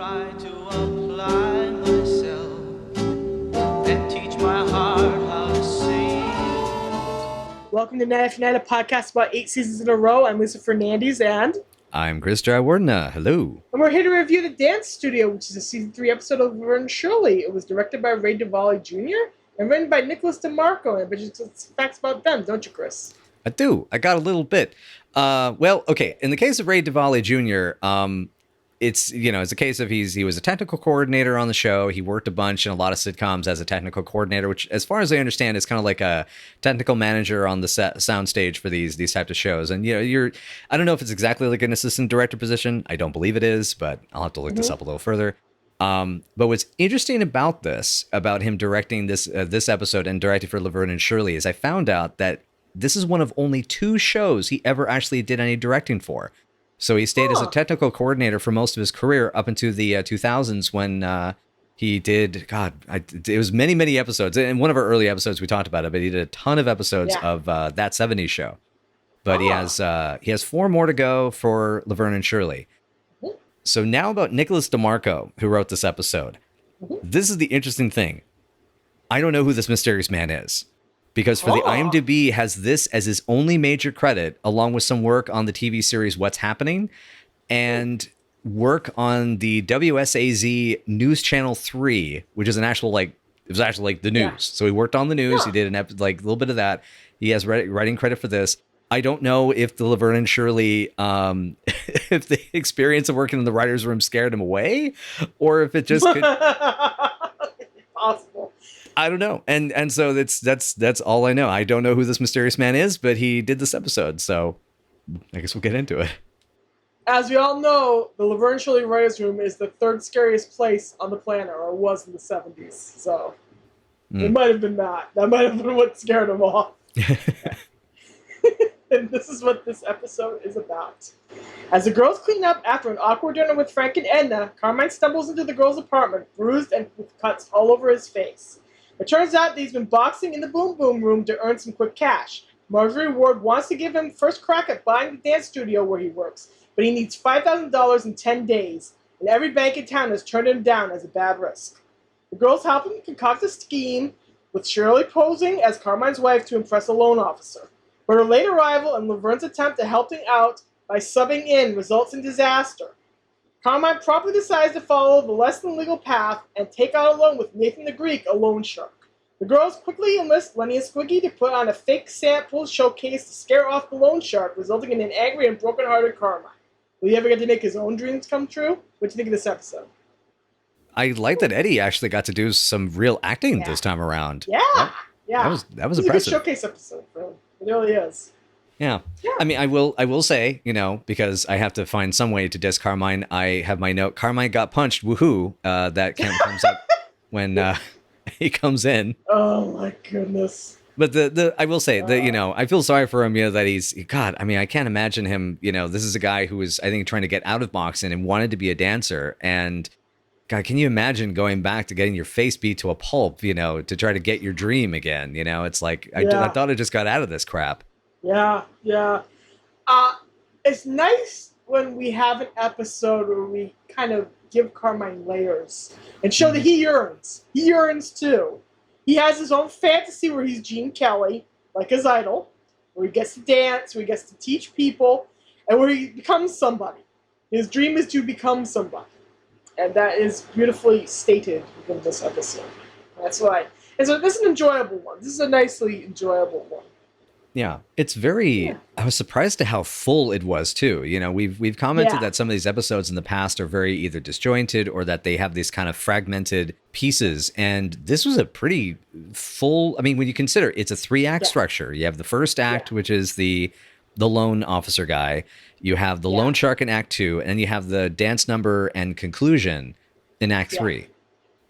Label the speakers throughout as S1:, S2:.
S1: try to apply myself and teach my heart how to sing.
S2: Welcome to Night After Night, a podcast about 8 seasons in a row. I'm Lisa Fernandes, and
S3: I'm Chris Jayawardena. Hello.
S2: we're here to review The Dance Studio, which is a season 3 episode of Laverne and Shirley. It was directed by Ray Duvall Jr. and written by Nicholas Demarco. And it's facts about them, don't you, Chris?
S3: I do. I got a little bit. Well, okay. In the case of Ray Duvall Jr., it's a case of he was a technical coordinator on the show. He worked a bunch in a lot of sitcoms as a technical coordinator, which, as far as I understand, is kind of like a technical manager on the soundstage for these types of shows. And I don't know if it's exactly like an assistant director position. I don't believe it is, but I'll have to look this up a little further. But what's interesting about him directing this episode and directing for Laverne and Shirley, is I found out that this is one of only 2 shows he ever actually did any directing for. So he stayed as a technical coordinator for most of his career up into the 2000s when he did, it was many, many episodes. In one of our early episodes, we talked about it, but he did a ton of episodes of That 70s Show. But he has 4 more to go for Laverne and Shirley. So now about Nicholas Demarco, who wrote this episode. This is the interesting thing. I don't know who this mysterious man is. Because for the IMDb has this as his only major credit, along with some work on the TV series What's Happening, and work on the WSAZ News Channel 3, which is it was actually the news. Yeah. So he worked on the news. He did a little bit of that. He has writing credit for this. I don't know if the Laverne and Shirley, if the experience of working in the writer's room scared him away, or if it just could...
S2: Possible.
S3: I don't know. And so that's all I know. I don't know who this mysterious man is, but he did this episode. So I guess we'll get into it.
S2: As we all know, the Laverne and Shirley writer's room is the 3rd scariest place on the planet, or was in the 70s. So it might have been that. That might have been what scared him off. And this is what this episode is about. As the girls clean up after an awkward dinner with Frank and Edna, Carmine stumbles into the girls' apartment, bruised and with cuts all over his face. It turns out that he's been boxing in the Boom Boom room to earn some quick cash. Marjorie Ward wants to give him first crack at buying the dance studio where he works, but he needs $5,000 in 10 days, and every bank in town has turned him down as a bad risk. The girls help him concoct a scheme, with Shirley posing as Carmine's wife to impress a loan officer. But her late arrival and Laverne's attempt to help him out by subbing in results in disaster. Carmine promptly decides to follow the less than legal path and take out a loan with Nathan the Greek, a loan shark. The girls quickly enlist Lenny and Squiggy to put on a fake sample showcase to scare off the loan shark, resulting in an angry and broken-hearted Carmine. Will he ever get to make his own dreams come true? What do you think of this episode?
S3: I like that Eddie actually got to do some real acting this time around.
S2: Yeah.
S3: That was
S2: it's
S3: impressive.
S2: A good showcase episode for him. It really is.
S3: Yeah. I mean, I will say, because I have to find some way to diss Carmine, I have my note, Carmine got punched, woohoo, that comes up when he comes in.
S2: Oh my goodness.
S3: But I will say that, I feel sorry for him, that he's, God, I mean, I can't imagine him, this is a guy who was, I think, trying to get out of boxing and wanted to be a dancer. And God, can you imagine going back to getting your face beat to a pulp, to try to get your dream again? It's like, I thought I just got out of this crap.
S2: Yeah. It's nice when we have an episode where we kind of give Carmine layers and show that he yearns. He yearns too. He has his own fantasy where he's Gene Kelly, like his idol, where he gets to dance, where he gets to teach people, and where he becomes somebody. His dream is to become somebody. And that is beautifully stated within this episode. That's why. And so this is an enjoyable one. This is a nicely enjoyable one.
S3: Yeah, it's very. I was surprised to how full it was too. We've commented that some of these episodes in the past are very either disjointed or that they have these kind of fragmented pieces. And this was a pretty full. I mean, when you consider it's a 3-act structure, you have the first act, which is the loan officer guy. You have the loan shark in Act 2, and then you have the dance number and conclusion in Act 3.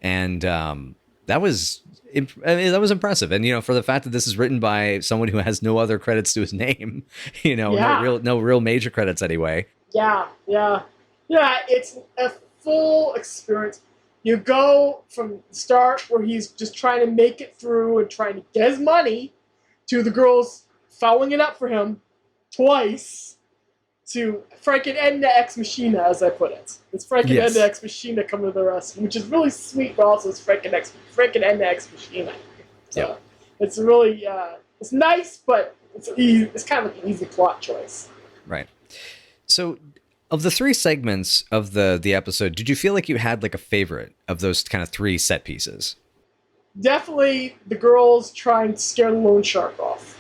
S3: And that was impressive. And, for the fact that this is written by someone who has no other credits to his name, no real major credits anyway.
S2: Yeah. It's a full experience. You go from the start where he's just trying to make it through and trying to get his money to the girls following it up for him twice, to Frank and Edna Ex Machina, as I put it. It's Frank and
S3: Yes.
S2: Edna Ex Machina coming to the rescue, which is really sweet, but also it's Frank and Edna Ex Machina. So
S3: Yep.
S2: it's really it's nice, but it's kind of like an easy plot choice.
S3: Right. So, of the 3 segments of the episode, did you feel like you had like a favorite of those kind of 3 set pieces?
S2: Definitely the girls trying to scare the loan shark off.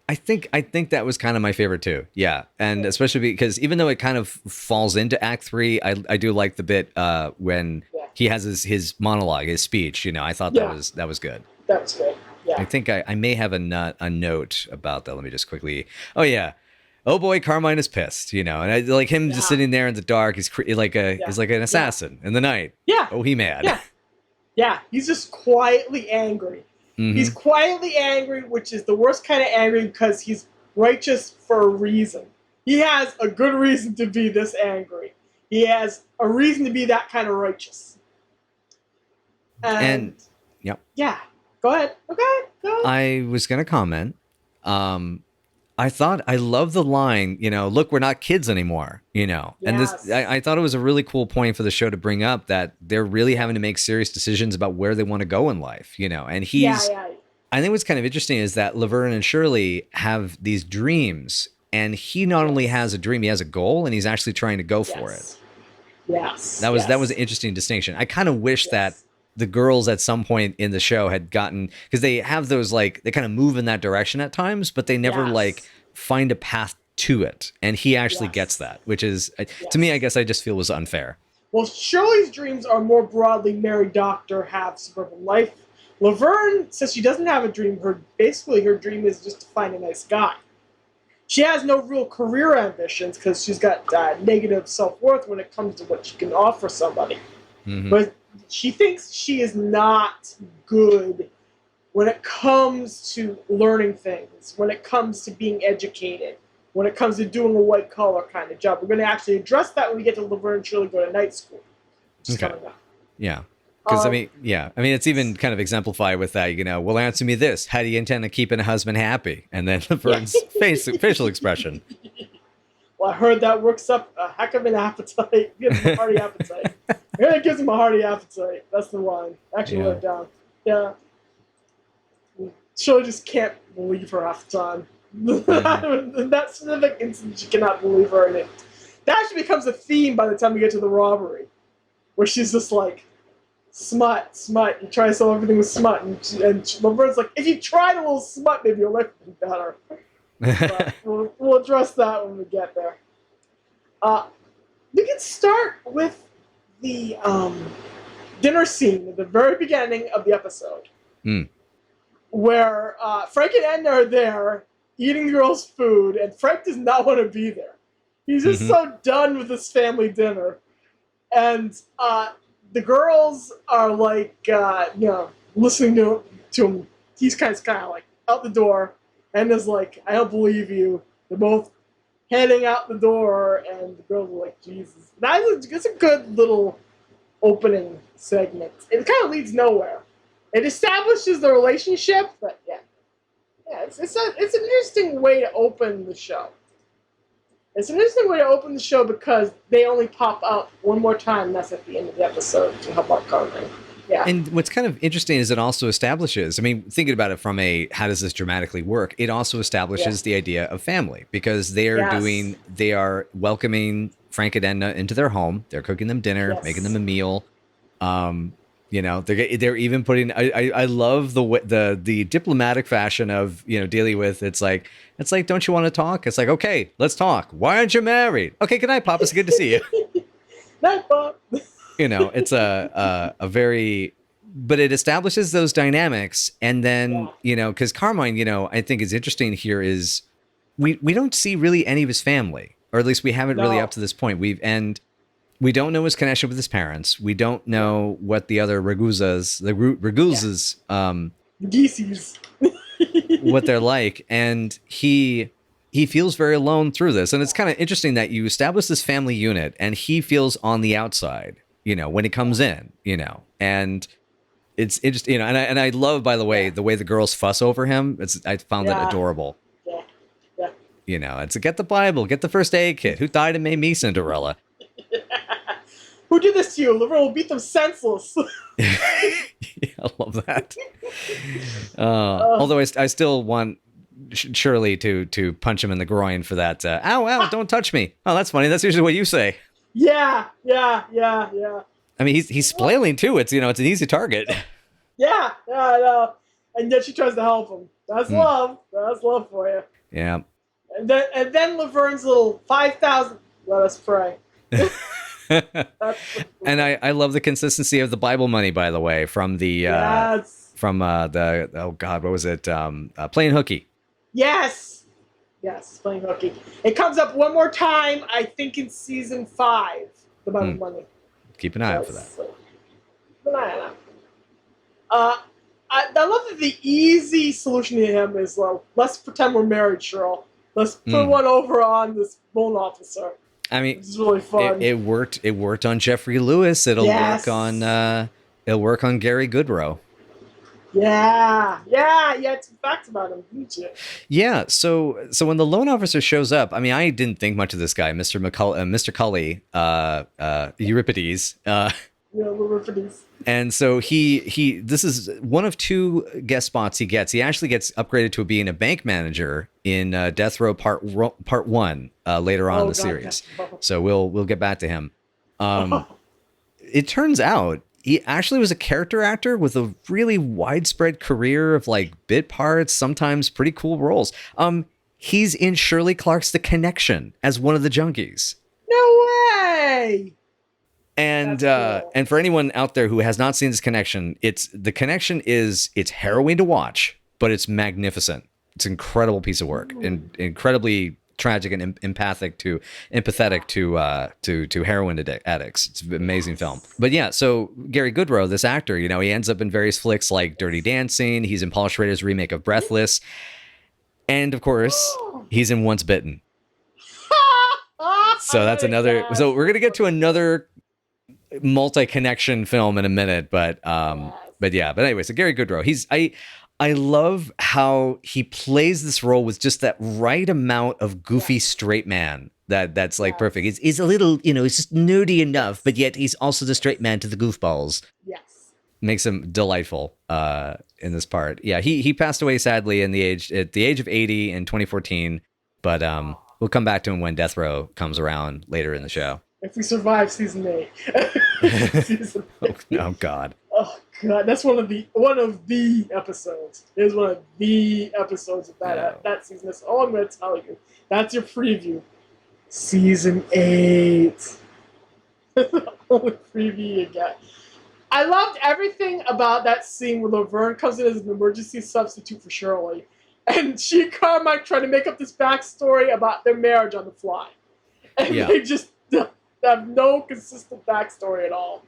S3: I think that was kind of my favorite too. Yeah, and especially because even though it kind of falls into Act 3, I do like the bit when he has his monologue, his speech. I thought that was good.
S2: That was good. Yeah.
S3: I think I may have a note about that. Let me just quickly. Oh yeah. Oh boy, Carmine is pissed. And I like him just sitting there in the dark. He's he's like an assassin in the night.
S2: Yeah.
S3: Oh, he mad.
S2: Yeah. Yeah. He's just quietly angry.
S3: Mm-hmm.
S2: He's quietly angry, which is the worst kind of angry because he's righteous for a reason. He has a good reason to be this angry. He has a reason to be that kind of righteous. And
S3: yep.
S2: Yeah. Go ahead. Go ahead.
S3: I was going to comment. I love the line, look, we're not kids anymore, and this, I thought it was a really cool point for the show to bring up that they're really having to make serious decisions about where they want to go in life, and he's, I think what's kind of interesting is that Laverne and Shirley have these dreams, and he not only has a dream, he has a goal, and he's actually trying to go for it.
S2: Yes.
S3: That was an interesting distinction. I kind of wish that the girls at some point in the show had gotten, because they have those like they kind of move in that direction at times, but they never like find a path to it, and he actually gets that, which is to me, I guess I just feel was unfair.
S2: Well, Shirley's dreams are more broadly marry doctor, have suburban life. Laverne says she doesn't have a dream. Her dream is just to find a nice guy. She has no real career ambitions because she's got negative self-worth when it comes to what she can offer somebody.
S3: Mm-hmm.
S2: But she thinks she is not good when it comes to learning things, when it comes to being educated, when it comes to doing a white-collar kind of job. We're going to actually address that when we get to Laverne and Shirley Go to Night School.
S3: Okay. Yeah. Because, it's even kind of exemplified with that, well, answer me this. How do you intend on keeping a husband happy? And then Laverne's facial expression.
S2: Well, I heard that works up a heck of an appetite. Gives him a hearty appetite. It gives him a hearty appetite. That's the line. Actually wrote it down. Yeah. Shirley just can't believe her half the time. In that specific instance, she cannot believe her. And that actually becomes a theme by the time we get to the robbery. Where she's just like, smut. You try to solve everything with smut. And Laverne's like, if you tried a little smut, maybe your life would be better. But we'll address that when we get there. We can start with the dinner scene at the very beginning of the episode. Where Frank and Edna are there eating the girls' food, and Frank does not want to be there. He's just so done with this family dinner. And the girls are like, listening to him. He's kind of like out the door. Edna's like, I don't believe you. They're both heading out the door, and the girls are like, Jesus. It's a good little opening segment. It kind of leads nowhere. It establishes the relationship, but it's an interesting way to open the show. It's an interesting way to open the show because they only pop up one more time, and that's at the end of the episode to help out Carmine. Yeah.
S3: And what's kind of interesting is it also establishes, thinking about it from how does this dramatically work? It also establishes the idea of family because they are welcoming Frank and Edna into their home. They're cooking them dinner, making them a meal. They're even putting. I love the diplomatic fashion of dealing with. It's like don't you want to talk? It's like okay, let's talk. Why aren't you married? Okay, good night, Pop. It's good to see you.
S2: Night, Pop.
S3: It's a very, but it establishes those dynamics, and then because Carmine, I think is interesting here is we don't see really any of his family, or at least we haven't really up to this point. We don't know his connection with his parents. We don't know what the other Raguzas,
S2: Geeseys.
S3: what they're like. And he feels very alone through this. And it's kind of interesting that you establish this family unit and he feels on the outside, when he comes in, and it's interesting, and I love, by the way, the way the girls fuss over him. I found that adorable. You know, it's get the Bible, get the first aid kit. Who died and made me Cinderella?
S2: Who did this to you? Laverne will beat them senseless.
S3: Yeah, I love that. Although I still want Shirley to punch him in the groin for that. Ow, don't touch me. Oh, that's funny. That's usually what you say.
S2: Yeah.
S3: I mean, he's flailing too. It's it's an easy target.
S2: Yeah, I know. And yet she tries to help him. That's love. That's love for you.
S3: Yeah.
S2: And then Laverne's little 5,000. Let us pray.
S3: And I love the consistency of the Bible money, by the way, from the oh God, what was it? Playing hooky.
S2: Yes, playing hooky. It comes up one more time, I think, in season 5. The Bible money.
S3: Keep an eye out for that.
S2: Keep an eye on that. I love that the easy solution to him is, well, let's pretend we're married, Cheryl. Let's put one over on this loan officer.
S3: I mean,
S2: it's really fun.
S3: It worked. It worked on Jeffrey Lewis. It'll work on Gary Goodro.
S2: Yeah. You had some facts about him, didn't you?
S3: Yeah. So when the loan officer shows up, I mean, I didn't think much of this guy, Mr. Cully, Euripides.
S2: Euripides.
S3: And so he this is one of 2 guest spots he gets. He actually gets upgraded to being a bank manager in Death Row Part 1 later on in the series. So we'll get back to him. It turns out he actually was a character actor with a really widespread career of like bit parts, sometimes pretty cool roles. He's in Shirley Clark's The Connection as one of the junkies.
S2: No way.
S3: And
S2: cool.
S3: And for anyone out there who has not seen this Connection, it's harrowing to watch, but it's magnificent. It's an incredible piece of work and incredibly tragic and empathetic to heroin addicts. It's an amazing film. But yeah, so Gary Goodrow, this actor, he ends up in various flicks like Dirty Dancing. He's in Paul Schrader's remake of Breathless, and of course, he's in Once Bitten. So that's another. So we're gonna get to another multi-connection film in a minute, but anyway, so Gary Goodrow, I love how he plays this role with just that right amount of goofy straight man that's like perfect. He's a little, he's just nerdy enough, but yet he's also the straight man to the goofballs.
S2: Yes.
S3: Makes him delightful in this part. Yeah, he passed away sadly at the age of 80 in 2014, but we'll come back to him when Death Row comes around later in the show.
S2: If we survive season 8.
S3: Oh God.
S2: Oh God, that's one of the episodes. It is one of the episodes of that season. That's all I'm going to tell you. That's your preview. Season 8. That's the only preview you get. I loved everything about that scene where Laverne comes in as an emergency substitute for Shirley, and she and Carmine trying to make up this backstory about their marriage on the fly, and they just have no consistent backstory at all.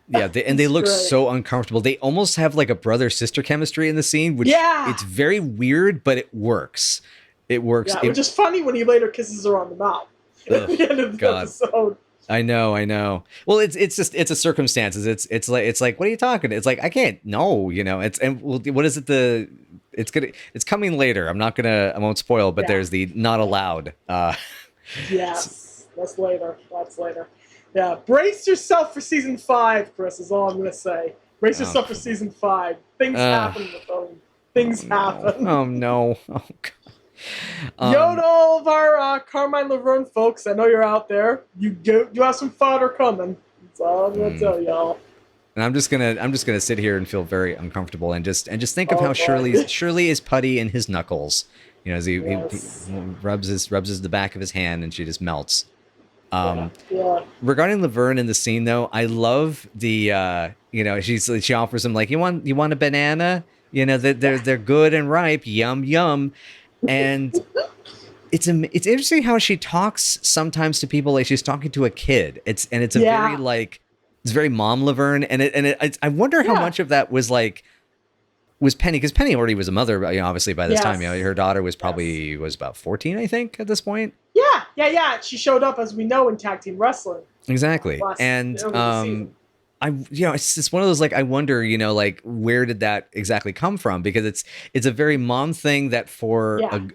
S3: Yeah, they look so uncomfortable. They almost have like a brother-sister chemistry in the scene, which it's very weird, but it works. It works.
S2: Yeah, which is funny when he later kisses her on the mouth at the end of the episode.
S3: I know. Well, it's a circumstances. It's like what are you talking? It's like I can't. No, what is it? It's coming later. I won't spoil, but there's the not allowed.
S2: Yes. That's later. Yeah, brace yourself for season 5, Chris, is all I'm going to say. Brace yourself for season 5. Things happen in the film. Things happen.
S3: Oh, no. Oh, God.
S2: Yo to all of our Carmine Laverne folks, I know you're out there. You have some fodder coming. That's all I'm going to tell y'all.
S3: And I'm just gonna sit here and feel very uncomfortable and just think of how Shirley is putty in his knuckles. As he rubs the back of his hand and she just melts. Regarding Laverne in the scene, though, I love the she offers him like you want a banana, they're good and ripe, yum, and it's interesting how she talks sometimes to people like she's talking to a kid. It's very like it's very mom Laverne, and I wonder how much of that was Penny, because Penny already was a mother, obviously by this time. Her daughter was probably was about 14, I think, at this point. Yeah. She showed up, as we know, in tag team wrestling. Exactly, and it's one of those, like, I wonder, like, where did that exactly come from? Because it's a very mom thing that for
S2: Yeah.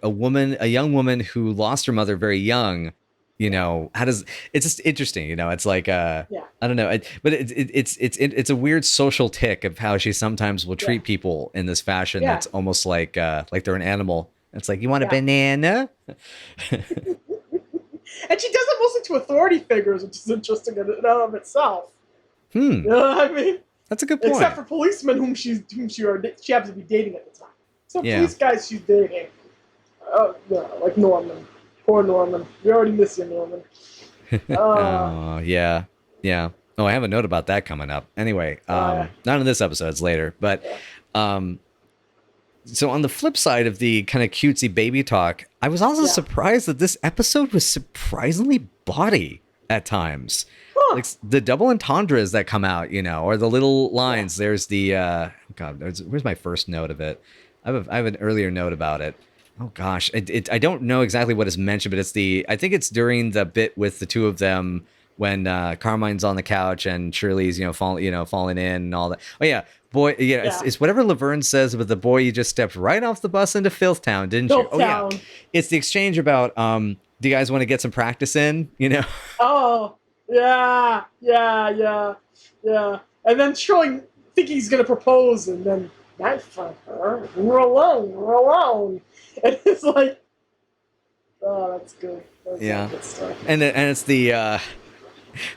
S3: a young woman who lost her mother very young, it's just interesting, it's like, I don't know, but it's a weird social tick of how she sometimes will treat people in this fashion.
S2: Yeah.
S3: That's almost like they're an animal. It's like, you want a
S2: Yeah.
S3: banana?
S2: And she does it mostly to authority figures, which is interesting in and of itself. You know what I mean?
S3: That's a good point.
S2: Except for policemen whom she happens to be dating at the time. So police guys she's dating. Like Norman. Poor Norman. We already miss you, Norman.
S3: Oh, yeah. Yeah. Oh, I have a note about that coming up. Anyway, not in this episode, it's later. But so on the flip side of the kind of cutesy baby talk, I was also surprised that this episode was surprisingly bawdy at times.
S2: Huh.
S3: Like the double entendres that come out, or the little lines. There's the where's my first note of it? I have an earlier note about it. Oh gosh, I don't know exactly what is mentioned, but I think it's during the bit with the two of them when Carmine's on the couch and Shirley's falling in and all that. Oh yeah, boy, it's whatever Laverne says, but the boy, you just stepped right off the bus into Filthtown, didn't you? Oh yeah, it's the exchange about do you guys want to get some practice in?
S2: Oh yeah. And then Shirley thinking he's gonna propose, and then that's for her. We're alone. And it's like, oh, that's good. That's good stuff.
S3: And it's the then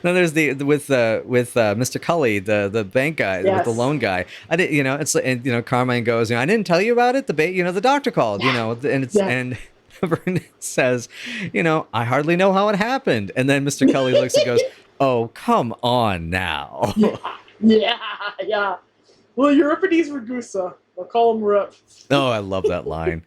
S3: there's the with Mr. Cully, the bank guy, with the loan guy. I did, it's, and Carmine goes, I didn't tell you about it. The doctor called, and it's and Fernandes says, I hardly know how it happened. And then Mr. Cully looks and goes, oh, come on now.
S2: Yeah. Well, Euripides Ragusa. I'll call him Rip.
S3: Oh, I love that line.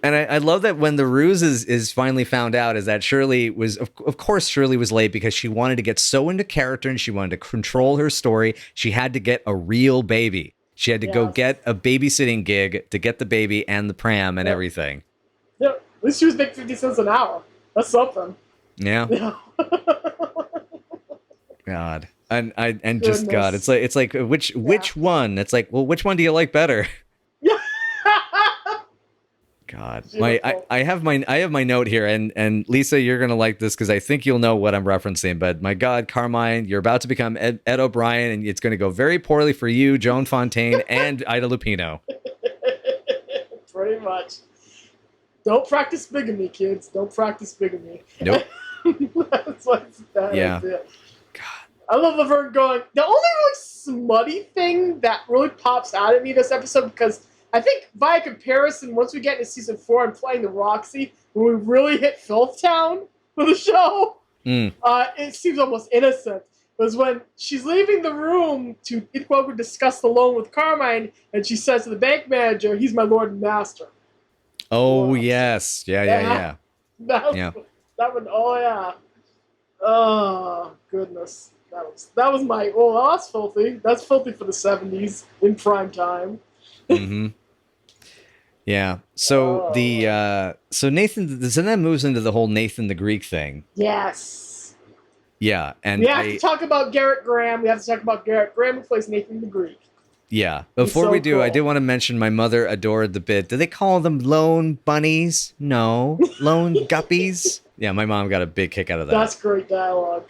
S3: And I love that when the ruse is finally found out, is that Shirley was, of course, Shirley was late because she wanted to get so into character and she wanted to control her story. She had to get a real baby. She had to go get a babysitting gig to get the baby and the pram and everything.
S2: Yeah, at least she was making 50 cents an hour. That's something.
S3: Yeah. God. And just God, it's like which one? It's like, well, which one do you like better?
S2: Yeah.
S3: God, I have my note here, and Lisa, you're gonna like this because I think you'll know what I'm referencing. But my God, Carmine, you're about to become Ed O'Brien, and it's going to go very poorly for you, Joan Fontaine, and Ida Lupino.
S2: Pretty much. Don't practice bigamy, kids. Don't practice bigamy.
S3: Nope.
S2: That's what's bad.
S3: Yeah.
S2: God. I love Laverne going. The only really smutty thing that really pops out at me this episode, because I think by comparison, once we get into season 4 and playing the Roxy, when we really hit Filthtown for the show, it seems almost innocent. Was when she's leaving the room to discuss the loan with Carmine, and she says to the bank manager, "He's my lord and master."
S3: Oh yes, yeah.
S2: That one. Oh yeah. Oh goodness. That was my. Well, that's filthy. That's filthy for the 70s in prime time.
S3: Mm-hmm. Yeah. So so Nathan, then that moves into the whole Nathan the Greek thing.
S2: Yes.
S3: Yeah, and
S2: we have to talk about Garrett Graham. We have to talk about Garrett Graham, who plays Nathan the Greek.
S3: Yeah. Before we do, cool. I did want to mention my mother adored the bit. Do they call them lone bunnies? No, lone guppies. Yeah, my mom got a big kick out of that.
S2: That's great dialogue.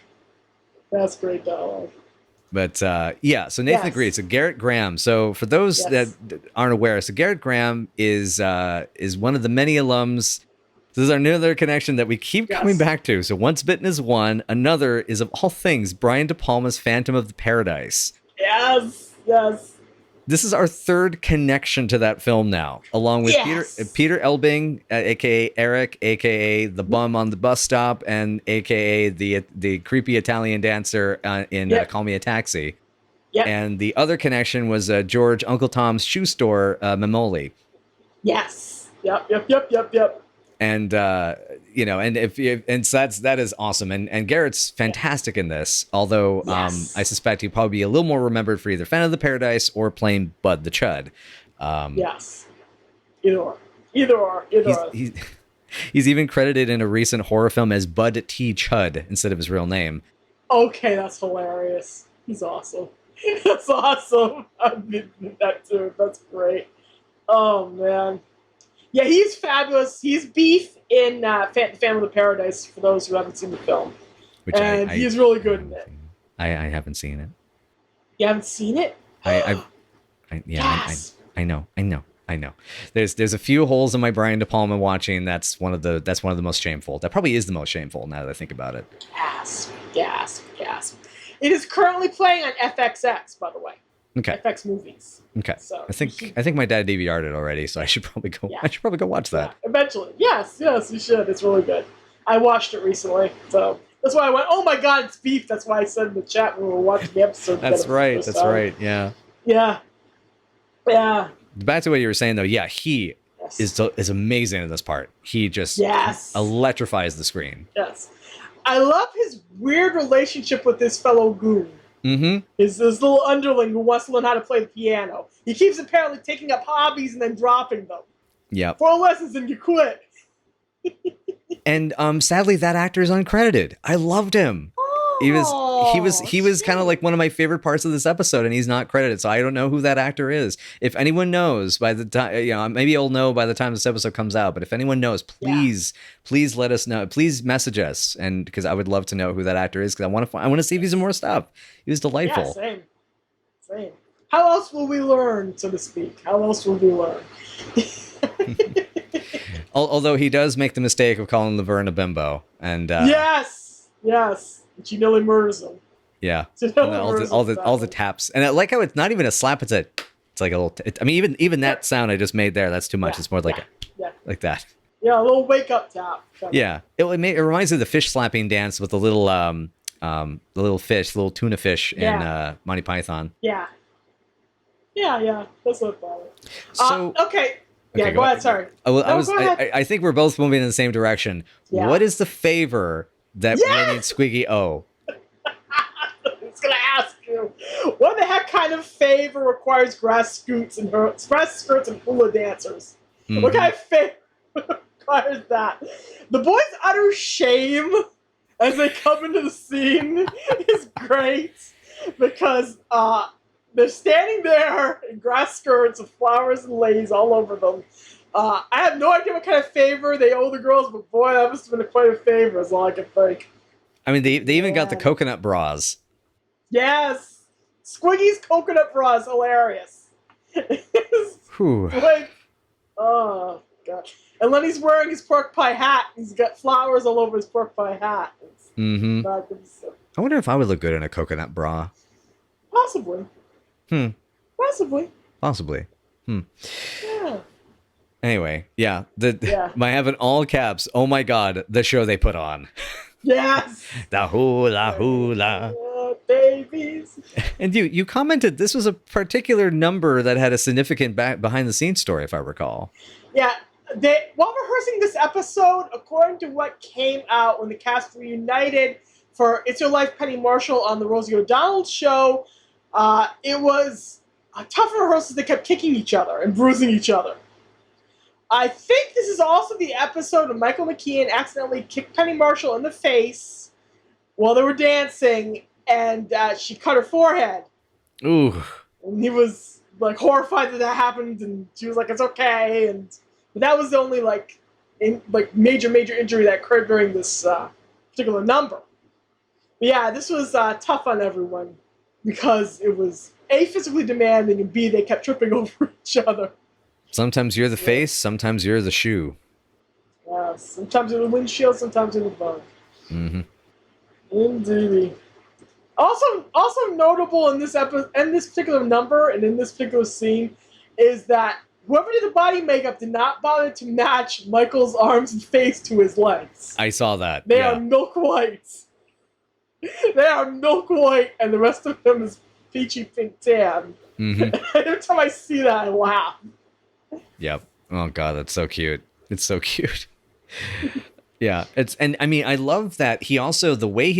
S3: But so Nathan the Greek, so Garrett Graham. So for those that aren't aware, so Garrett Graham is one of the many alums. This is another connection that we keep coming back to. So Once Bitten is one. Another is, of all things, Brian De Palma's Phantom of the Paradise.
S2: Yes.
S3: This is our third connection to that film now, along with Peter Elbing, a.k.a. Eric, a.k.a. the bum on the bus stop, and a.k.a. the creepy Italian dancer in Call Me a Taxi. Yep. And the other connection was George Uncle Tom's Shoe Store, Memoli.
S2: Yes. Yep.
S3: And and so that is awesome. And Garrett's fantastic in this. Although I suspect he'd probably be a little more remembered for either Phantom of the Paradise or playing Bud the Chud.
S2: Yes. Either or.
S3: He's even credited in a recent horror film as Bud T. Chud instead of his real name.
S2: Okay, that's hilarious. He's awesome. That's awesome. I did that too. That's great. Oh man. Yeah, he's fabulous. He's Beef in Phantom of the Paradise, for those who haven't seen the film.
S3: Which
S2: and he's really good in it.
S3: I haven't seen it.
S2: You haven't seen it?
S3: Yeah,
S2: Yes.
S3: I know. There's a few holes in my Brian De Palma watching. That's one of the most shameful. That probably is the most shameful now that I think about it.
S2: Gasp. It is currently playing on FXX, by the way.
S3: Okay.
S2: FX movies.
S3: Okay.
S2: So
S3: I think my dad DVR'd it already, so I should probably go.
S2: Yeah.
S3: I should probably go watch that.
S2: Yeah, eventually. Yes, you should. It's really good. I watched it recently, so that's why I went, oh my god, it's Beef. That's why I said in the chat when we were watching the episode.
S3: That's right. Yeah.
S2: Yeah.
S3: Back to what you were saying, though. Yeah, he is amazing in this part. He just electrifies the screen.
S2: Yes. I love his weird relationship with his fellow goon.
S3: Mm-hmm.
S2: His little underling who wants to learn how to play the piano. He keeps apparently taking up hobbies and then dropping them.
S3: Yeah.
S2: 4 lessons and you quit.
S3: And sadly, that actor is uncredited. I loved him. He was kind of like one of my favorite parts of this episode, and he's not credited, so I don't know who that actor is. If anyone knows by the time, maybe I'll know by the time this episode comes out. But if anyone knows, please let us know. Please message us, and because I would love to know who that actor is, because I want to see if he's in more stuff. He was delightful.
S2: Yeah, same. How else will we learn, so to speak? How else will we learn?
S3: Although he does make the mistake of calling Laverne a bimbo, and
S2: yes. And she nearly murders him.
S3: Yeah, and all the taps, and I like how it's not even a slap; it's like a little. I mean, even that sound I just made there, that's too much.
S2: Yeah,
S3: it's more like like that.
S2: Yeah, a little wake up tap.
S3: Yeah, it reminds me of the fish slapping dance with the little tuna fish in Monty Python.
S2: Yeah, that's what I
S3: So
S2: okay. Yeah, go ahead. Sorry.
S3: I think we're both moving in the same direction.
S2: Yeah.
S3: What is the favor that Lenny and Squiggy owe?
S2: I was gonna ask you, what the heck kind of favor requires grass skirts and hula dancers?
S3: Mm-hmm.
S2: What kind of favor requires that? The boys' utter shame as they come into the scene is great because they're standing there in grass skirts with flowers and ladies all over them. I have no idea what kind of favor they owe the girls, but boy, that must have been quite a favor, is all I can think. I
S3: mean, they even got the coconut bras.
S2: Yes! Squiggy's coconut bra is hilarious. Like, oh, God. And Lenny's wearing his pork pie hat. He's got flowers all over his pork pie hat.
S3: Mm-hmm. I wonder if I would look good in a coconut bra.
S2: Possibly. Possibly. Yeah.
S3: Anyway, I have in all caps, oh my God, the show they put on.
S2: Yes.
S3: The hula.
S2: Babies.
S3: And you commented this was a particular number that had a significant behind the scenes story, if I recall.
S2: Yeah. While rehearsing this episode, according to what came out when the cast reunited for It's Your Life, Penny Marshall on the Rosie O'Donnell show, it was a tough rehearsals. They kept kicking each other and bruising each other. I think this is also the episode of Michael McKean accidentally kicked Penny Marshall in the face while they were dancing, and she cut her forehead.
S3: Ooh.
S2: And he was like horrified that happened, and she was like, "It's okay." But that was the only major injury that occurred during this particular number. But yeah, this was tough on everyone because it was A, physically demanding, and B, they kept tripping over each other.
S3: Sometimes you're the face, sometimes you're the shoe.
S2: Yeah, sometimes you're the windshield, sometimes you're the bug.
S3: Mm-hmm.
S2: Indeed. Also notable in this particular number and in this particular scene is that whoever did the body makeup did not bother to match Michael's arms and face to his legs.
S3: I saw that.
S2: They are milk white. They are milk white, and the rest of them is peachy pink tan.
S3: Mm-hmm.
S2: Every time I see that, I laugh.
S3: Yep. Oh God, that's so cute. It's so cute. Yeah. I love that he also, the way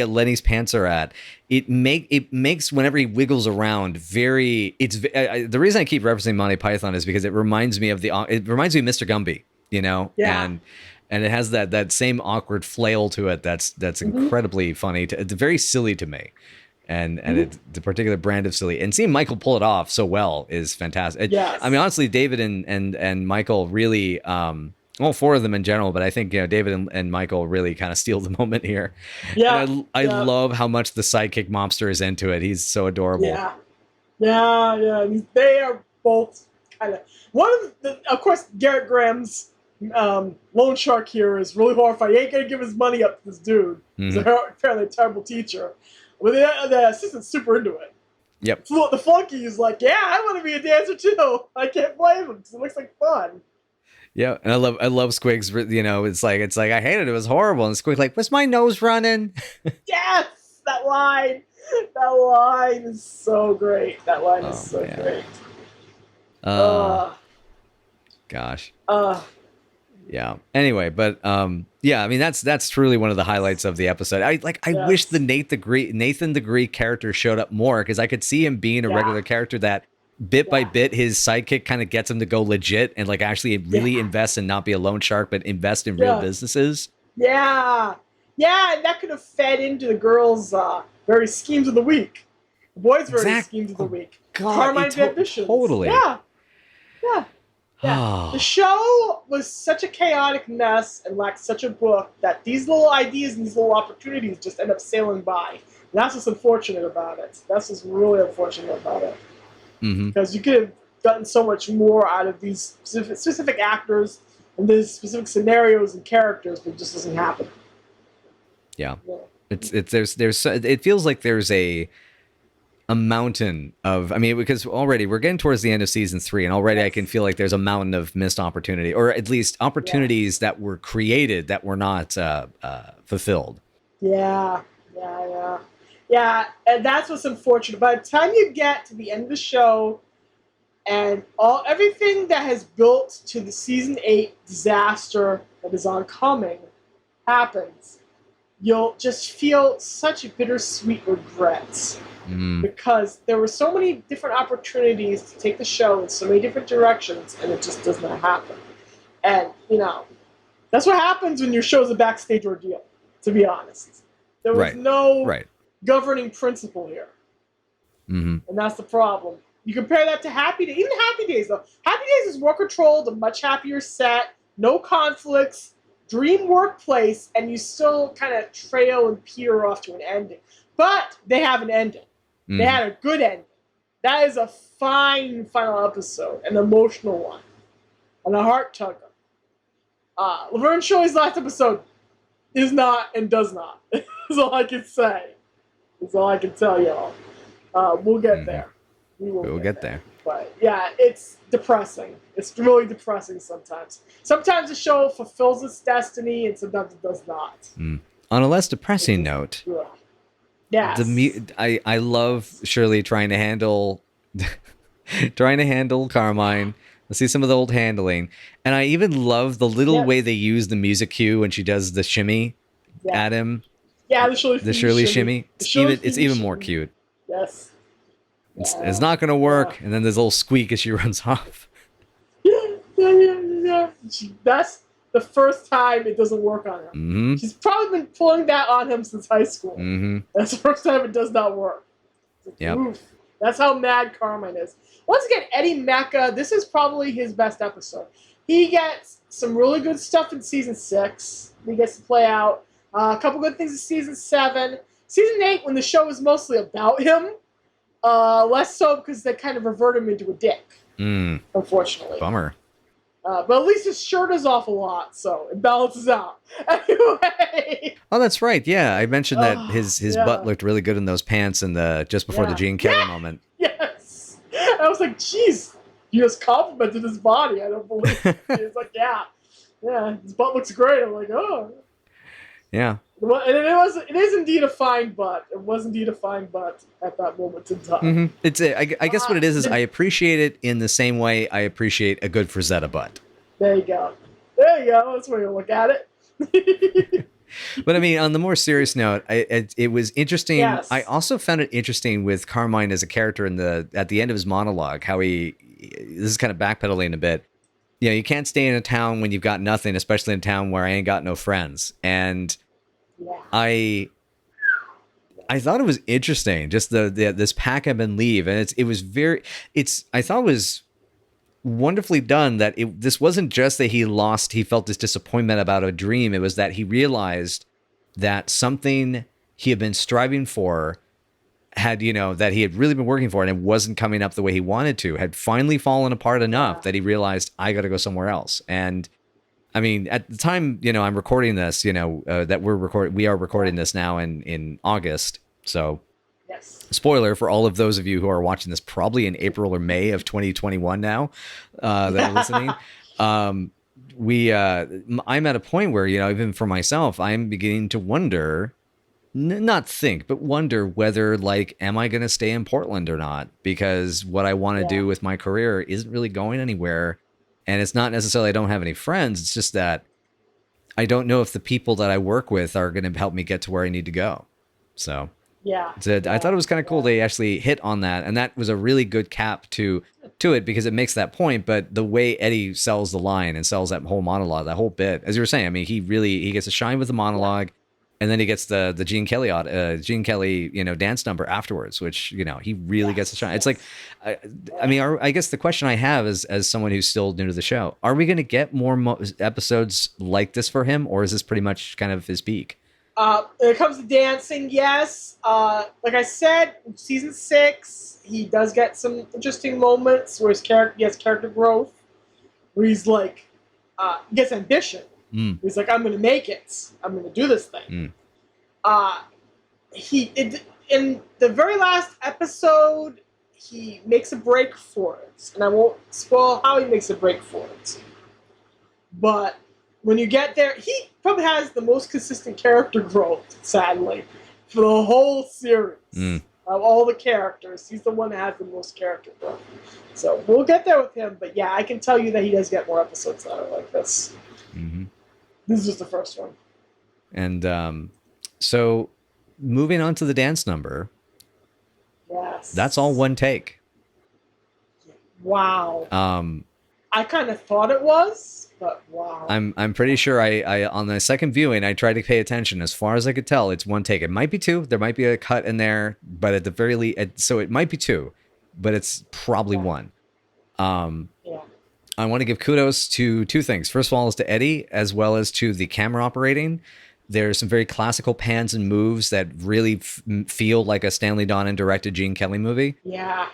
S3: Lenny's pants are at, it makes whenever he wiggles around the reason I keep referencing Monty Python is because it reminds me of Mr. Gumby, you know?
S2: Yeah.
S3: And it has that same awkward flail to it that's incredibly funny. It's very silly to me. and it's the particular brand of silly. And seeing Michael pull it off so well is fantastic.
S2: Yes.
S3: I mean, honestly, David and Michael really, well, four of them in general, but I think David and Michael really kind of steal the moment here.
S2: Yeah.
S3: And I love how much the sidekick mobster is into it. He's so adorable.
S2: Yeah. Yeah. They are both kind of of course, Garrett Graham's loan shark here is really horrified. He ain't gonna give his money up to this dude. He's apparently a terrible teacher. But the assistant's super into it.
S3: Yep.
S2: The flunky is like, yeah, I want to be a dancer too. I can't blame him because it looks like fun.
S3: Yeah, and I love Squig's. It's like I hated it. It was horrible. And Squig's like, was my nose running?
S2: Yes, that line is so great. That line is so great.
S3: Gosh. Yeah. Anyway, but yeah, I mean that's truly one of the highlights of the episode. I wish the Nathan the Greek character showed up more, because I could see him being a regular character that bit by bit his sidekick kind of gets him to go legit and like actually really invest and not be a loan shark, but invest in real businesses. Yeah, and that could have fed into the girls' very schemes of the week. The boys' very schemes of the week.
S2: God, Carmine's ambitions.
S3: Totally.
S2: Yeah. The show was such a chaotic mess and lacked such a book that these little ideas and these little opportunities just end up sailing by. And that's what's unfortunate about it. That's what's really unfortunate about it. Because you could have gotten so much more out of these specific actors and these specific scenarios and characters, but it just doesn't happen. Yeah. It feels like there's a mountain of, I mean, because already we're getting towards the end of season 3, and already I can feel like there's a mountain of missed opportunity, or at least opportunities that were created that were not fulfilled. Yeah, and that's what's unfortunate. By the time you get to the end of the show, and everything that has built to the season 8 disaster that is oncoming happens, you'll just feel such bittersweet regrets. Because there were so many different opportunities to take the show in so many different directions, and it just does not happen. And, that's what happens when your show's a backstage ordeal, to be honest. There was no governing principle here. And that's the problem. You compare that to Happy Days. Even Happy Days, though. Happy Days is more controlled, a much happier set, no conflicts, dream workplace, and you still kind of trail and peter off to an ending. But they have an ending. They had a good ending. That is a fine final episode, an emotional one, and a heart tugger. Laverne and Shirley's last episode is not and does not. Is all I can say. Is all I can tell y'all. We'll get there. We will get there. But yeah, it's depressing. It's really depressing sometimes. Sometimes the show fulfills its destiny, and sometimes it does not.
S3: On a less depressing note.
S2: Yes.
S3: I love Shirley trying to handle Carmine. Let's see some of the old handling, and I even love the little way they use the music cue when she does the shimmy at him. Yeah, the Shirley shimmy. It's even more cute.
S2: Yes.
S3: It's not gonna work, and then there's a little squeak as she runs off.
S2: Yeah. That's the first time it doesn't work on her. She's probably been pulling that on him since high school. That's the first time it does not work. Oof. That's how mad Carmine is. Once again, Eddie Mekka, this is probably his best episode. He gets some really good stuff in season 6. He gets to play out a couple good things in season 7. Season 8, when the show is mostly about him, less so because they kind of revert him into a dick, unfortunately.
S3: Bummer.
S2: But at least his shirt is off a lot, so it balances out. Anyway.
S3: Oh, that's right. Yeah, I mentioned that his butt looked really good in those pants and just before the Gene Kelly moment.
S2: Yes. I was like, geez, you just complimented his body. I don't believe it. He's like, yeah, his butt looks great. I'm like, oh. Yeah. And it is indeed a fine butt. It was indeed a fine butt at that moment in time.
S3: I guess what it is I appreciate it in the same way I appreciate a good Frazetta butt.
S2: There you go. That's where you look at it.
S3: But I mean, on the more serious note, it was interesting.
S2: Yes.
S3: I also found it interesting with Carmine as a character at the end of his monologue, how this is kind of backpedaling a bit. You can't stay in a town when you've got nothing, especially in a town where I ain't got no friends. And I I thought it was interesting, just the this pack up and leave, and I thought it was wonderfully done that this wasn't just that he felt this disappointment about a dream. It was that he realized that something he had been striving for that he had really been working for and it wasn't coming up the way he wanted to, had finally fallen apart enough that he realized, I got to go somewhere else. And I mean, at the time, I'm recording this, that we are recording this now in August. So
S2: Yes.
S3: spoiler for all of those of you who are watching this probably in April or May of 2021 now, that are listening. I'm at a point where, even for myself, I'm beginning to wonder, not think, but wonder whether, am I going to stay in Portland or not? Because what I want to do with my career isn't really going anywhere. And it's not necessarily I don't have any friends. It's just that I don't know if the people that I work with are going to help me get to where I need to go. So I thought it was kind of cool they actually hit on that. And that was a really good cap to it because it makes that point. But the way Eddie sells the line and sells that whole monologue, that whole bit, as you were saying, I mean, he gets to shine with the monologue. And then he gets the Gene Kelly dance number afterwards, which he really gets to shine. It's like, I guess the question I have is, as someone who's still new to the show, are we going to get more episodes like this for him, or is this pretty much kind of his peak?
S2: When it comes to dancing, yes. Like I said, season 6, he does get some interesting moments where he has character growth, where he's like, he gets ambition. He's like, I'm going to make it. I'm going to do this thing. In the very last episode, he makes a break for it. And I won't spoil how he makes a break for it. But when you get there, he probably has the most consistent character growth, sadly, for the whole series. Of all the characters, he's the one that has the most character growth. So we'll get there with him. But yeah, I can tell you that he does get more episodes that are like this.
S3: Mm-hmm.
S2: This is just the first one.
S3: And so moving on to the dance number.
S2: Yes.
S3: That's all one take.
S2: Wow. I kind of thought it was, but wow.
S3: I'm pretty sure I on the second viewing, I tried to pay attention. As far as I could tell, it's one take. It might be two. There might be a cut in there, but at the very least, so it might be two, but it's probably one. I want to give kudos to two things. First of all, is to Eddie, as well as to the camera operating. There's some very classical pans and moves that really feel like a Stanley Donen directed Gene Kelly movie.
S2: Yeah.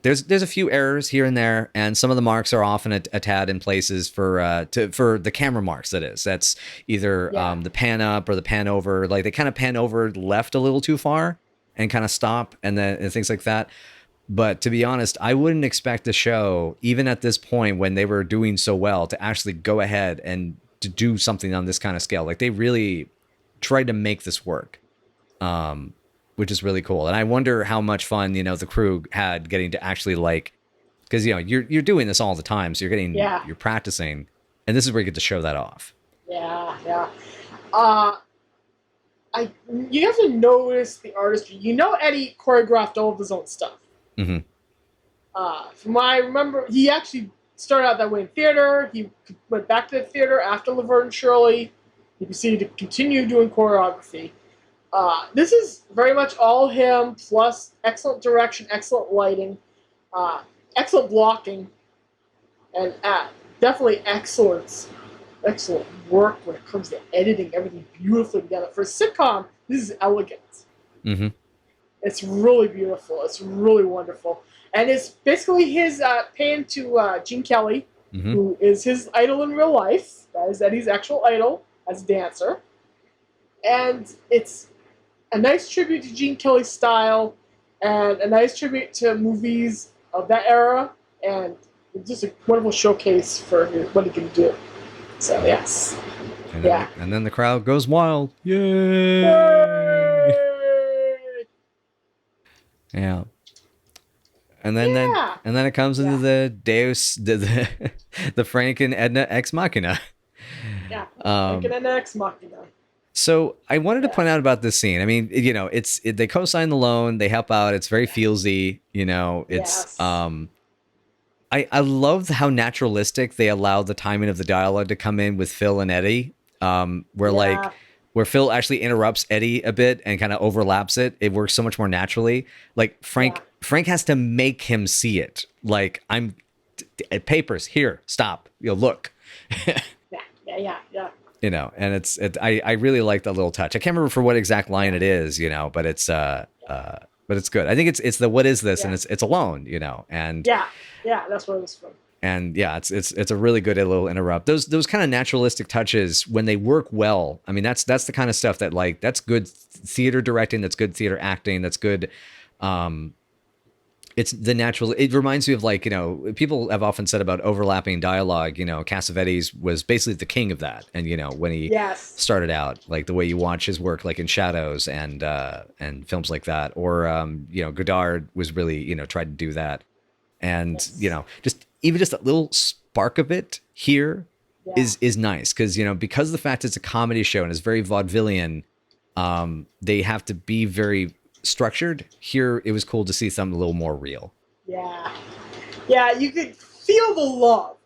S3: There's a few errors here and there, and some of the marks are often a tad in places for the camera marks. That's either the pan up or the pan over. Like they kind of pan over left a little too far and kind of stop, and things like that. But to be honest, I wouldn't expect the show, even at this point when they were doing so well, to actually go ahead and to do something on this kind of scale. Like they really tried to make this work, which is really cool. And I wonder how much fun, the crew had getting to actually because, you're doing this all the time. So you're practicing, and this is where you get to show that off. Yeah.
S2: You have to notice the artistry. Eddie choreographed all of his own stuff.
S3: Mm-hmm.
S2: From what I remember, he actually started out that way in theater. He went back to the theater after Laverne and Shirley. He proceeded to continue doing choreography. This is very much all him, plus excellent direction, excellent lighting, excellent blocking, and definitely excellent work when it comes to editing everything beautifully together. For a sitcom, this is elegant.
S3: Mm-hmm.
S2: It's really beautiful. It's really wonderful. And it's basically his paying to Gene Kelly, who is his idol in real life. That is Eddie's actual idol as a dancer. And it's a nice tribute to Gene Kelly's style and a nice tribute to movies of that era. And it's just a wonderful showcase for what he can do. So, yes.
S3: And then the crowd goes wild. Yay! Yeah. And then it comes into the Deus, the Frank and Edna Ex Machina.
S2: Yeah, Frank and Edna Ex Machina.
S3: So I wanted to point out about this scene. I mean, they co-sign the loan, they help out. It's very feelsy, It's I love how naturalistic they allow the timing of the dialogue to come in with Phil and Eddie. where Phil actually interrupts Eddie a bit and kind of overlaps it. It works so much more naturally. Like Frank has to make him see it. Like, papers here, stop, look.
S2: Yeah.
S3: And I really like that little touch. I can't remember for what exact line it is, but it's good. I think it's the what is this, and it's alone, and
S2: yeah, that's what it was from.
S3: And yeah, it's a really good little interrupt. Those kind of naturalistic touches, when they work well, I mean, that's the kind of stuff that, like, that's good theater directing, that's good theater acting, that's good. It's the natural. It reminds me of, like, people have often said about overlapping dialogue. Cassavetes was basically the king of that. And when he started out, like the way you watch his work, like in Shadows and films like that, or Godard was really tried to do that, and just a little spark of it here is nice, because because of the fact it's a comedy show and it's very vaudevillian, they have to be very structured. Here it was cool to see something a little more real.
S2: Yeah, you could feel the love.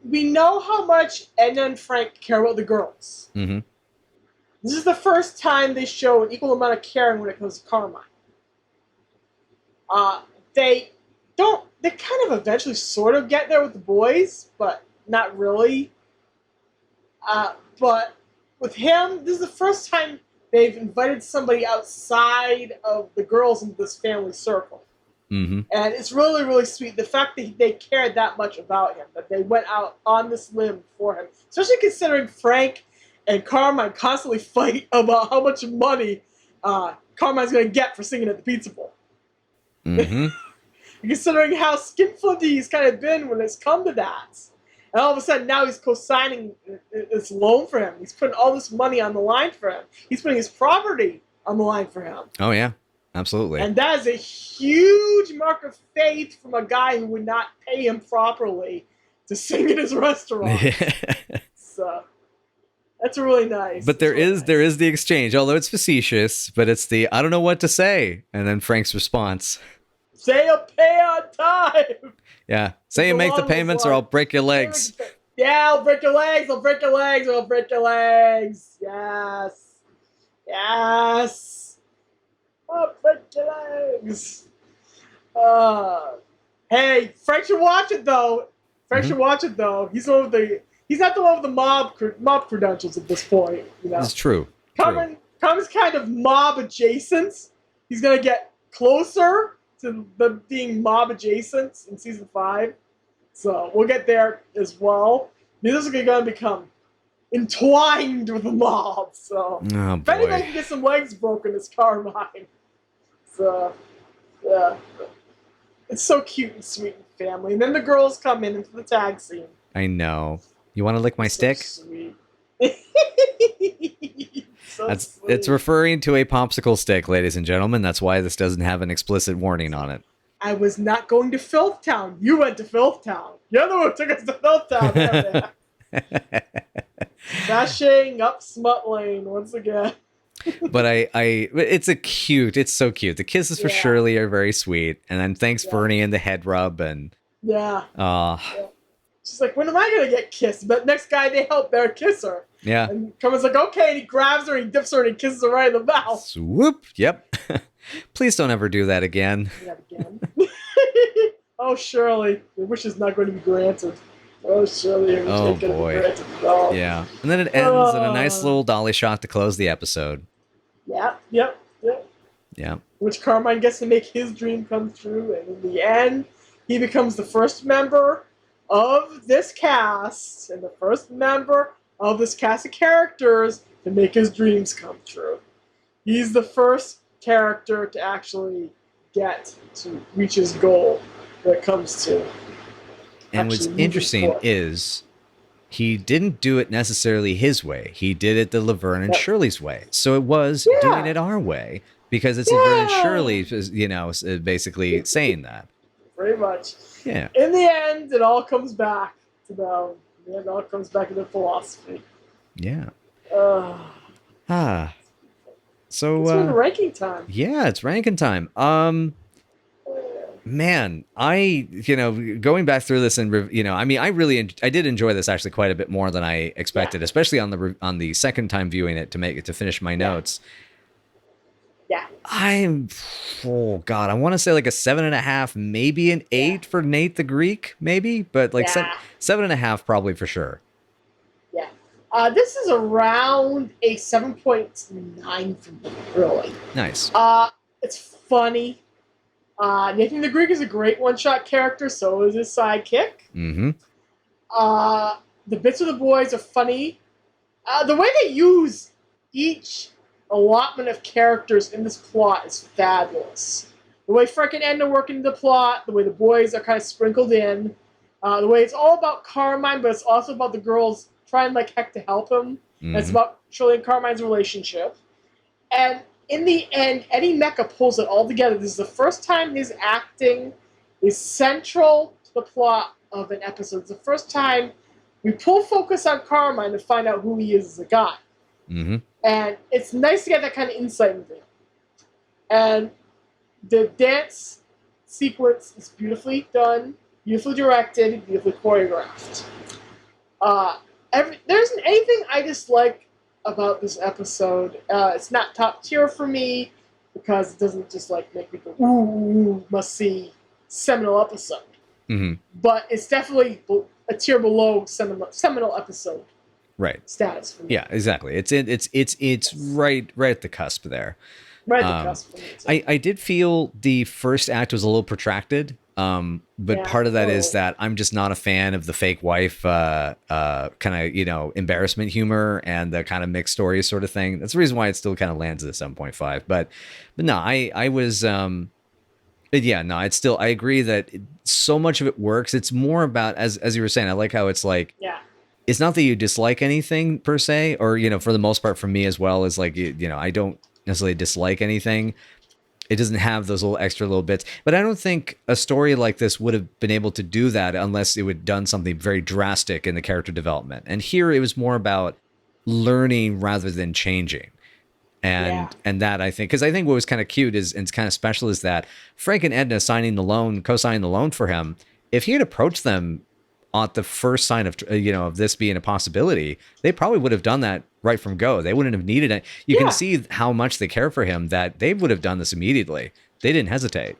S2: We know how much Edna and Frank care about the girls.
S3: Mm-hmm.
S2: This is the first time they show an equal amount of caring when it comes to Carmine. They kind of eventually sort of get there with the boys, but not really. But with him, this is the first time they've invited somebody outside of the girls into this family circle.
S3: Mm-hmm.
S2: And it's really, really sweet. The fact that they cared that much about him, that they went out on this limb for him. Especially considering Frank and Carmine constantly fight about how much money Carmine's going to get for singing at the Pizza Bowl.
S3: Mm-hmm.
S2: Considering how skinflinty he's kind of been when it's come to that. And all of a sudden now he's co-signing this loan for him. He's putting all this money on the line for him. He's putting his property on the line for him.
S3: Oh, yeah. Absolutely.
S2: And that is a huge mark of faith from a guy who would not pay him properly to sing in his restaurant. So that's really nice.
S3: But there is the exchange, although it's facetious, but it's the I don't know what to say. And then Frank's response.
S2: Say you'll pay on time.
S3: Yeah. Say you make the payments or I'll break your legs.
S2: Yeah, I'll break your legs. I'll break your legs or I'll break your legs. Yes. I'll break your legs. Hey, Frank should watch it though. He's not the one with the mob credentials at this point.
S3: It's true.
S2: Carmen's kind of mob adjacent. He's gonna get closer to them being mob adjacent in season 5. So we'll get there as well. This is going to become entwined with the mob. So if anybody can get some legs broken, it's Carmine. So, yeah. It's so cute and sweet and family. And then the girls come in into the tag scene.
S3: I know. You want to lick my stick?
S2: Sweet.
S3: It's referring to a popsicle stick, ladies and gentlemen. That's why this doesn't have an explicit warning on it.
S2: I was not going to Filthtown. You went to Filthtown. You're the one who took us to Filthtown. Sashaying up Smut Lane once again.
S3: But it's so cute. The kisses for Shirley are very sweet. And then thanks Bernie and the head rub and
S2: she's like, when am I going to get kissed? But next guy they help there kiss her.
S3: Yeah.
S2: And Carmen's like, okay, and he grabs her, he dips her, and he kisses her right in the mouth.
S3: Swoop. Yep. Please don't ever do that again.
S2: Oh, Shirley. Your wish is not going to be granted. Oh, Shirley.
S3: Oh, boy.
S2: No.
S3: Yeah. And then it ends in a nice little dolly shot to close the episode.
S2: Yep.
S3: Yeah.
S2: Which Carmine gets to make his dream come true, and in the end, he becomes the first member of this cast, and the first member of this cast of characters to make his dreams come true. He's the first character to actually get to reach his goal when it comes to.
S3: And what's interesting is he didn't do it necessarily his way. He did it the Laverne and Shirley's way. So it was doing it our way because it's Laverne and Shirley, basically saying that.
S2: Pretty much.
S3: Yeah.
S2: In the end, it all comes back to them. In the end, it all comes back to their philosophy.
S3: Yeah.
S2: So
S3: it's
S2: ranking time.
S3: Yeah, it's ranking time. Man, going back through this and I mean, I did enjoy this actually quite a bit more than I expected, especially on the second time viewing it to finish my notes.
S2: Yeah.
S3: Oh God, I want to say like a 7.5, maybe an 8 for Nate the Greek, maybe, but like 7.5 probably for sure.
S2: Yeah. This is around a 7.9 for me, really.
S3: Nice.
S2: It's funny. Nathan the Greek is a great one-shot character, so is his sidekick.
S3: Mm-hmm.
S2: The bits of the boys are funny. The way they use each allotment of characters in this plot is fabulous. The way Frank and Edna work into the plot, the way the boys are kind of sprinkled in, the way it's all about Carmine, but it's also about the girls trying like heck to help him. Mm-hmm. It's about Shirley and Carmine's relationship. And in the end, Eddie Mekka pulls it all together. This is the first time his acting is central to the plot of an episode. It's the first time we pull focus on Carmine to find out who he is as a guy.
S3: Mm-hmm.
S2: And it's nice to get that kind of insight into him. And the dance sequence is beautifully done, beautifully directed, beautifully choreographed. There isn't anything I dislike about this episode. It's not top tier for me because it doesn't just like make me go, ooh, must see seminal episode.
S3: Mm-hmm.
S2: But it's definitely a tier below seminal episode.
S3: Right.
S2: Status for me.
S3: Yeah, exactly. It's right at the cusp there.
S2: Right at the cusp.
S3: I did feel the first act was a little protracted. But part of that is that I'm just not a fan of the fake wife kind of, embarrassment humor and the kind of mixed stories sort of thing. That's the reason why it still kind of lands at 7.5. But no, I was it's still, I agree that so much of it works. It's more about, as you were saying, I like how it's like, it's not that you dislike anything per se, or, for the most part for me as well, is like, I don't necessarily dislike anything. It doesn't have those extra little bits, but I don't think a story like this would have been able to do that unless it would have done something very drastic in the character development. And here it was more about learning rather than changing. And that I think, because I think what was kind of cute is, and it's kind of special, is that Frank and Edna co-signing the loan for him. If he had approached them on the first sign of, of this being a possibility, they probably would have done that right from go. They wouldn't have needed it. You can see how much they care for him, that they would have done this immediately. They didn't hesitate.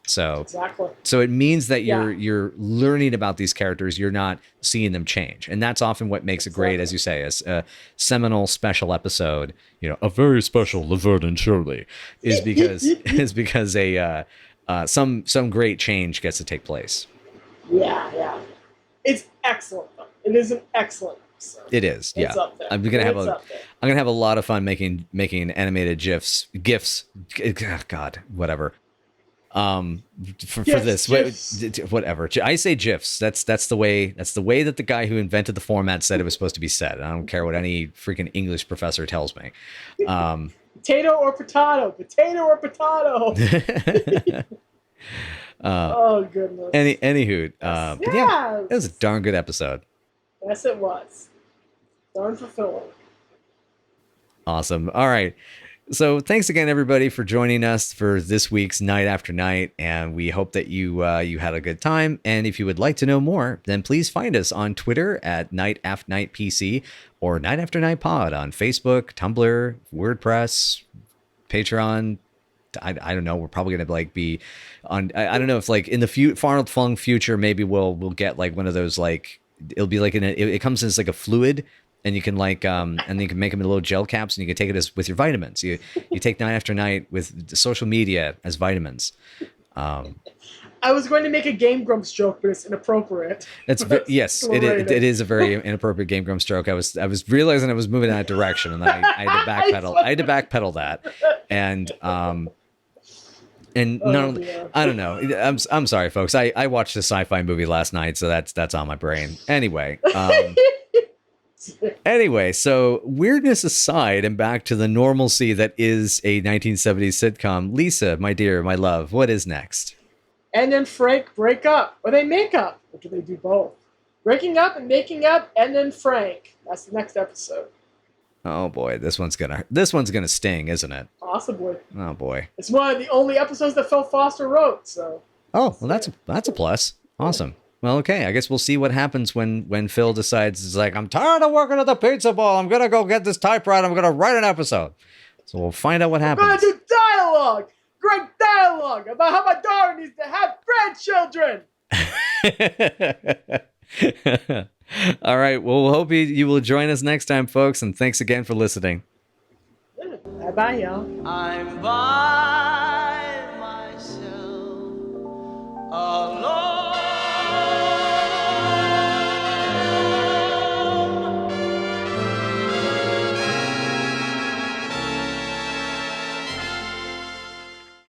S3: So
S2: exactly.
S3: So it means that you're learning about these characters. You're not seeing them change. And that's often what makes it great, as you say, as a seminal special episode, a very special Laverne and Shirley is because some great change gets to take place.
S2: Yeah. It's excellent. It is an excellent episode.
S3: It is.
S2: It's up there.
S3: I'm gonna have a lot of fun making animated gifs. God, whatever. For this, whatever. I say GIFs. That's the way that the guy who invented the format said it was supposed to be said. I don't care what any freaking English professor tells me.
S2: Potato or potato. Potato or potato. Oh goodness.
S3: Anywho, but yeah, it was a darn good episode.
S2: Yes, it was. Darn fulfilling.
S3: Awesome. All right. So thanks again, everybody, for joining us for this week's Night After Night, and we hope that you had a good time. And if you would like to know more, then please find us on Twitter at Night After Night PC or Night After Night Pod on Facebook, Tumblr, WordPress, Patreon. I don't know. We're probably gonna be on. I don't know if in the far flung future, maybe we'll get one of those it'll be it comes as a fluid. And you can and you can make them in little gel caps, and you can take it with your vitamins. You take Night After Night with social media as vitamins.
S2: I was going to make a Game Grumps joke, but it's inappropriate.
S3: Yes, it is a very inappropriate Game Grumps joke. I was realizing I was moving in that direction, and then I had to backpedal. I had to backpedal that, and I don't know. I'm sorry, folks. I watched a sci-fi movie last night, so that's on my brain. Anyway, so weirdness aside, and back to the normalcy that is a 1970s sitcom. Lisa, my dear, my love, what is next?
S2: And then Frank break up, or they make up, or do they do both? Breaking up and making up, and then Frank. That's the next episode.
S3: Oh boy, this one's gonna sting, isn't it?
S2: Possibly.
S3: Oh boy,
S2: it's one of the only episodes that Phil Foster wrote. So
S3: Oh, well, that's a plus. Awesome. Well, okay. I guess we'll see what happens when Phil decides it's like, I'm tired of working at the pizza ball. I'm gonna go get this typewriter. I'm gonna write an episode. So we'll find out what
S2: I'm gonna
S3: happens.
S2: do dialogue! Great dialogue about how my daughter needs to have grandchildren!
S3: All right. Well, we'll hope you will join us next time, folks. And thanks again for listening.
S2: Bye-bye, y'all.
S1: I'm by